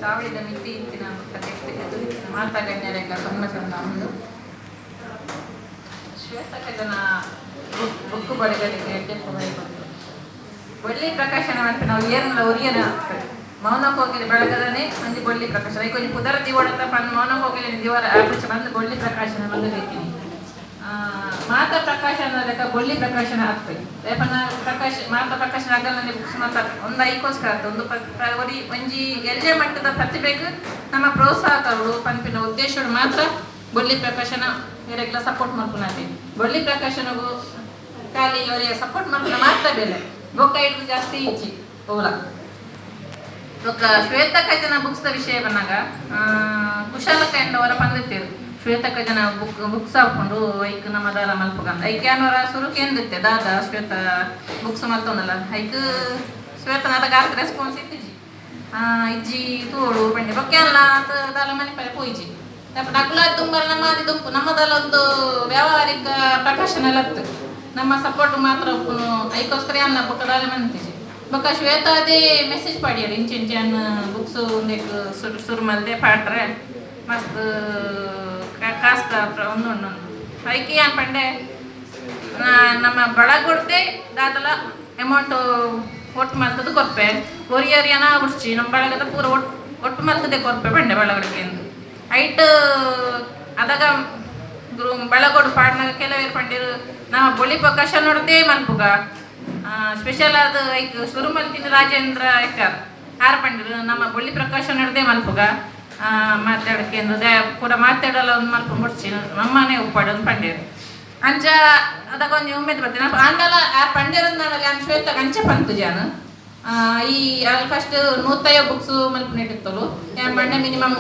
ಸಾವಿರದ ಮಿತಿ ಇತ್ತಿನ ಮಾತಾಡನ್ನೆಲ್ಲ ಸನ್ಮಸನ್ನ ಒಂದು ಶ್ವೇತಕಜನ ಬುಕ್ಕು ಬಡಗಲಿಗೆ ಬಂತು ಬಳ್ಳಿ ಪ್ರಕಾಶನ ಅಂತ ನಾವು ಏನೆಲ್ಲ ಉರಿಯನ ಆಗ್ತದೆ ಮೌನ ಹೋಗಿಲಿ ಬೆಳಗದನೆ ಮಂದಿ ಬಳ್ಳಿ ಪ್ರಕಾಶನ ಈಗ ಕೊಂಚ ಪುದರ ದಿವಡತ ಮೌನ ಹೋಗಿಲಿ ದಿವರ ಆಪೇಕ್ಷೆ ಬಂದು ಬಳ್ಳಿ ಪ್ರಕಾಶನ ಬಂದು ರೀತಿನಿ ಮಾತಾ ಪ್ರಕಾಶನ ಲೆಕ್ಕ ಬಳ್ಳಿ ಪ್ರಕಾಶನ ಆಗ್ತದೆ ರೇಪನ ಪ್ರಕಾಶ ಮಾತಾ ಪ್ರಕಾಶನ ಆಗಲ್ಲ ನನಗೆ ಬುಕ್ಸ್ ಮಾತಾ ಒಂದು ಐಕೋಸ್ಕರ ಆಗ್ತದೆ ಒಂದು ಒರಿ ಒಂಜಿ ಎಲ್ಲೇ ಮಟ್ಟದ ಪ್ರತಿಭೆಗೆ ನಮ್ಮ ಪ್ರೋತ್ಸಾಹಕರು ಪಂಪಿನ ಉದ್ದೇಶಗಳು ಮಾತ್ರ ಬಳ್ಳಿ ಪ್ರಕಾಶನ ಇವರೆಲ್ಲ ಸಪೋರ್ಟ್ ಮಾಡ್ಕೊಂಡು ಬಳ್ಳಿ ಪ್ರಕಾಶನಗೂ ಖಾಲಿ ಅವರಿಗೆ ಸಪೋರ್ಟ್ ಮಾಡ್ಕೊಂಡು ಮಾತ್ರ ಬೆಲೆ ಬೊಕ್ಕ ಹಿಡಿದು ಜಾಸ್ತಿ ಇಚ್ಚಿ ಹೋಗ್ಲ ಬೊಕ್ಕ ಶ್ವೇತಕಜನ ಬುಕ್ಸ್ ವಿಷಯ ಬಂದಾಗ ಕುಶಾಲಕ ಎಂದವರ ಬಂದಿತ್ತೇರು ಶ್ವೇತಕಜನ ಬುಕ್ಸ್ ಹಾಕೊಂಡು ಐಕ್ ನಮ್ಮ ದಾರ ಮಲ್ಪಗಂದ ಐಕ್ ಏನವರ ಸುರುಕು ಎಂದಿತ್ತೆ ದಾದ ಶ್ವೇತ ಬುಕ್ಸ್ ಮಲ್ತೊಂದಲ್ಲ ಐಕ್ ಶ್ವೇತನಾದ ಗಾರ್ಕ್ ರೆಸ್ಪಾನ್ಸ್ ಇತ್ತಿಜಿ ಇಜ್ಜಿ ತೋಡು ಬಂಡೆ ಬೊಕ್ಕ ಎಲ್ಲ ದಾಲ ಮನೆ ಪರ ಪೋಯ್ಜಿ ನಕುಲ ತುಂಬ ನಮ್ಮದಿ ದುಂಪು ನಮ್ಮದಲ್ಲ ಒಂದು ವ್ಯಾವಹಾರಿಕ ಪ್ರಕಾಶನ ಎಲ್ಲ ನಮ್ಮ ಸಪೋರ್ಟ್ ಮಾತ್ರ ಐಕೋಸ್ಕರ ಅನ್ನ ಬೊಕ್ಕದಾಲ ಮಂತಿಜಿ ಬೊಕ್ಕ ಶ್ವೇತಾದೇ ಮೆಸೇಜ್ ಪಾಡ್ಯಾರ ಇಂಚೆಂಚನ್ ಬುಕ್ಸ್ ಸುರು ಮಲ್ದೆ ಪಾಡ್ರೆ ಮಸ್ತ್ ಕಾಸ್ತ ಒಂದೊಂದು ಐಕಿ ಏನ್ ಪಂಡೆ ನಮ್ಮ ಬಳಗೊಡ್ದೆ ದಾದಲ ಅಮೌಂಟ್ ಒಟ್ಟು ಮಲ್ತದ್ದು ಕೊರ್ಪೆ ಒರಿಯರಿಯನ ಉಡ್ಚಿ ನಮ್ಮ ಬಳಗದ ಪೂರ ಒಟ್ಟು ಮಲ್ತದೆ ಕೊರ್ಪೆ ಬಂಡೆ ಬಳಗಡಿಗೆ ಎಂದು ಐಟ್ ಅದಾಗ ಬಳಗೋಡು ಪಾಡ್ನಾಗ ಕೆಲವೇರು ಪಂಡಿರು ನಾವು ಬೊಳಿ ಪ್ರಕಾಶ ನೋಡದೆ ಮಲ್ಪುಗ ಸ್ಪೆಷಲ್ ಅದು ಐಕ್ ಶುರು ಮಲ್ತಿನ ರಾಜೇಂದ್ರ ಐಕಾರ್ ಆರು ಪಂಡಿರು ನಮ್ಮ ಬೊಳ್ಳಿ ಪ್ರಕಾಶ ನೋಡದೆ ಮಲ್ಪುಗ ಮಾತಾಡಕ್ಕೆ ಕೂಡ ಮಾತಾಡಲ್ಲ ಒಂದು ಮಲ್ಪ ಮುಡ್ಸಿ ನಮ್ಮನೆ ಉಪ್ಪಾಡೋದು ಪಂಡಿರು ಅಂಚ ಅದಾಗ ಒಂದು ಉಮ್ಮೆದ್ ಬರ್ತೀನಿ ಆಂಡಲ ಆ ಪಂಡಿರದ ನಾಡಲ್ಲಿ ಅಂತ ಶ್ವೇತ ಅಂಚೆ ಪಂತು ಜಾನು ಈ ಅಲ್ಲಿ ಫಸ್ಟ್ 150 ಬುಕ್ಸ್ ಮಲ್ಪು ನೀಡಿತ್ತಲು ಬಂಡೆ ಮಿನಿಮಮ್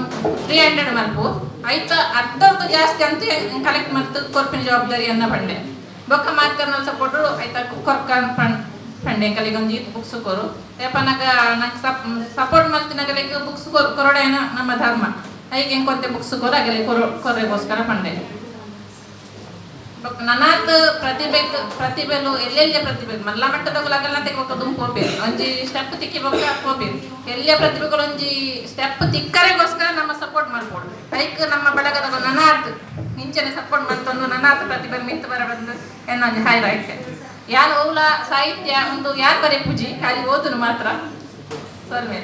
300 ಮಲ್ಪು ಆಯ್ತು ಅರ್ಧದ್ದು ಜಾಸ್ತಿ ಅಂತ ಕಲೆಕ್ಟ್ ಮಾಡ್ತು ಕೊರ್ಪಿನ ಜವಾಬ್ದಾರಿ ಅನ್ನ ಬಂಡೆ ಬೊಕ್ಕ ಮಾತಾಡ ಸಪೋರ್ಟ್ ಆಯ್ತಾ ಕೊರ್ಕ ಪಂಡೆ ಕಲಿಗೊಂದು ಬುಕ್ಸ್ ಕೊರು ಯಾಪನಾಗ ನಂಗೆ ಸಪೋರ್ಟ್ ಮಾಡ್ತಿನಾಗಲಿಕ್ಕೆ ಬುಕ್ಸ್ ಕೊರಡೇನ ನಮ್ಮ ಧರ್ಮ ಹೀಗೆ ಕೊತ್ತೆ ಬುಕ್ಸ್ ಕೊರ ಆಗಲಿ ಕೊರೆಗೋಸ್ಕರ ಪಂಡೆ ನನಾತ್ ಪ್ರತಿಭೆಲು ಎಲ್ಲೆಲ್ಲೇ ಪ್ರತಿಭೆ ಮಲ್ಲ ಮಟ್ಟದಾಗಲಾಗಲ್ಲ ತೆಗೋಕ ದುಂಪು ಹೋಗ್ಬೇಕು ಒಂಜಿ ಸ್ಟೆಪ್ ತಿಕ್ಕಿ ಬೊಕ್ಕ ಹೋಗ್ಬೇಕು ಎಲ್ಲೇ ಪ್ರತಿಭೆಗಳು ಒಂಜಿ ಸ್ಟೆಪ್ ತಿಕ್ಕರೆಗೋಸ್ಕರ ನಮ್ಮ ಸಪೋರ್ಟ್ ಮಾಡ್ಬೋದು ಲೈಕ್ ನಮ್ಮ ಬಳಗದಾಗ ನನಾತ್ ಇಂಚನೆ ಸಪೋರ್ಟ್ ಮಾಡ್ತಂದು ನನಾತ್ ಪ್ರತಿಭೆ ಮಿತ್ತು ಬರ ಬಂದು ಏನೊಂದು ಹೈಲೈಟ್ ಯಾರು ಓಲ ಸಾಹಿತ್ಯ ಒಂದು ಯಾರು ಬರೀ ಪೂಜಿ ಖಾಲಿ ಓದನು ಮಾತ್ರ ಸರ್ವೇ